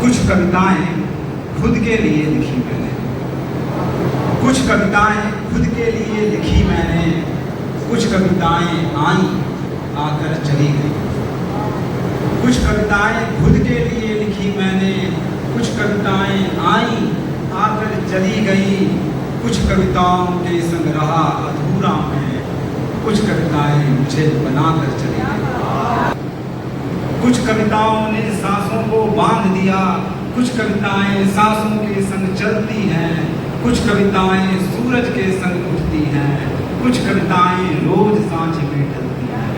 कुछ कविताएं खुद के लिए लिखी मैंने, कुछ कविताएं खुद के लिए लिखी मैंने, कुछ कविताएं आई आकर चली गई। कुछ कविताएं खुद के लिए लिखी मैंने, कुछ कविताएं आई आकर चली गई। कुछ कविताओं के संग रहा अधूरा मैं, कुछ कविताएं मुझे बनाकर चली गई। कुछ कविताओं ने सांसों को बांध दिया, कुछ कविताएं सांसों के संग चलती हैं, कुछ कविताएं सूरज के संग उठती हैं, कुछ कविताएं रोज सांझ में ढलती हैं।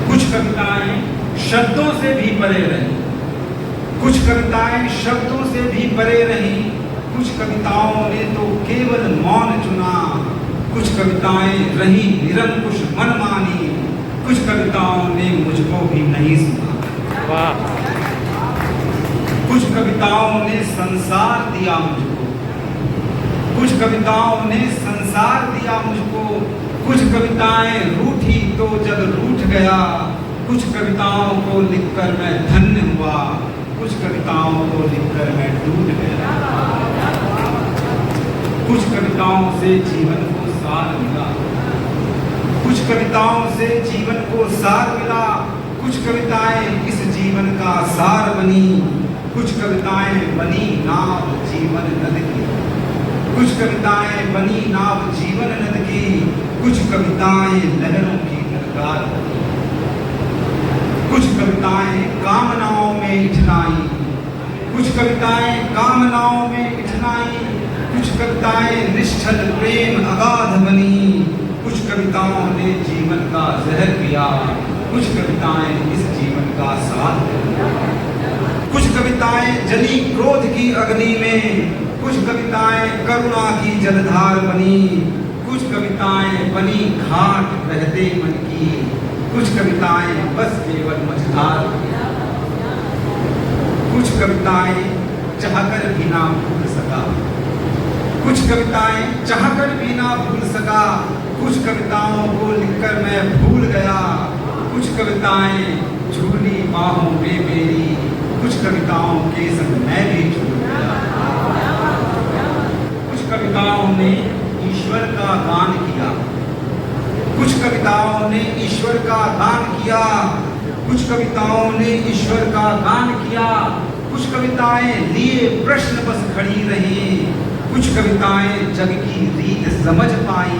कुछ कविताएं शब्दों से भी परे रही, कुछ कविताएं शब्दों से भी परे रही। कुछ कविताओं ने तो केवल मौन चुना, कुछ कविताएं रही निरंकुश मनमानी, कुछ कविताओं ने मुझको भी नहीं सुना। वाह। कुछ कविताओं ने संसार दिया मुझको, कुछ कविताओं ने संसार दिया मुझको। कुछ कविताएं रूठी तो जब रूठ गया, कुछ कविताओं को लिखकर मैं धन्य हुआ, कुछ कविताओं को लिखकर मैं टूट गया। कुछ कविताओं से जीवन को सार मिला, कुछ कविताओं से जीवन को सार मिला। कुछ कविताएं इस जीवन का सार बनी, कुछ कविताएं बनी नाव जीवन नद की, कुछ कविताएं बनी नाव जीवन नद की। कुछ कविताएं लहरों की ललकार बनी, कुछ कविताएं कामनाओं में इठलाई, कुछ कविताएं कामनाओं में इठलाई। कुछ कविताएं निश्चल प्रेम अगाध बनी, कुछ कविताओं ने जीवन का जहर पिया, कुछ कविताएं इस जीवन का साथ दिया। कुछ कविताएं जली क्रोध की अग्नि में, कुछ कविताएं करुणा की जलधार बनी, कुछ कविताएं बनी घाट बहते मन की, कुछ कविताएं बस केवल मझधार। कुछ कविताएं चाहकर भी ना भूल सका, कुछ कविताएं चाहकर भी ना भूल सका। कुछ कविताओं को लिखकर मैं भूल गया, कुछ कविताएं झूली बाहों में मेरी, कुछ कविताओं के संग मैं भी झूल गया। कुछ कविताओं ने ईश्वर का गान किया, कुछ कविताओं ने ईश्वर का गान किया, कुछ कविताओं ने ईश्वर का गान किया। कुछ कविताएं लिए प्रश्न बस खड़ी रही, कुछ कविताएं जग की रीत समझ पाई,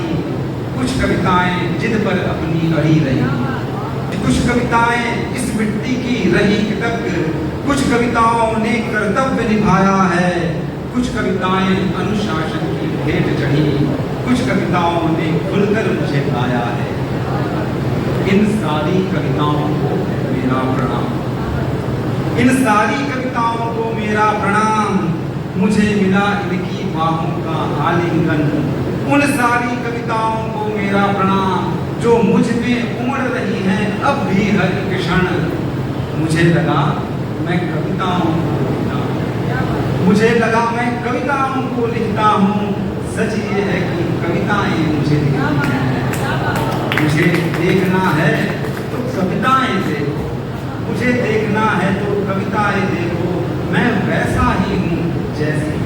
कुछ कविताएं जिद पर अपनी अड़ी रही। कुछ कविताएं इस मिट्टी की रही कृतज्ञ, कुछ कविताओं ने कर्तव्य निभाया है, कुछ कविताएं अनुशासन की भेंट चढ़ी, कुछ कविताओं ने खुलकर मुझे गाया है। इन सारी कविताओं को मेरा प्रणाम, इन सारी कविताओं को मेरा प्रणाम। मुझे मिला इनकी बाहों का आलिंगन, उन सारी कविताओं को मेरा प्रणाम, जो मुझ में उमड़ रही हैं अब भी हर क्षण। मुझे लगा मैं कविताओं को लिखता हूँ, मुझे लगा मैं कविताओं को लिखता हूँ। सच ये है कि कविताएं मुझे लिखनी हैं। मुझे देखना है तो कविताएं देखो, मुझे देखना है तो कविताएं देखो। मैं वैसा ही हूँ जैसी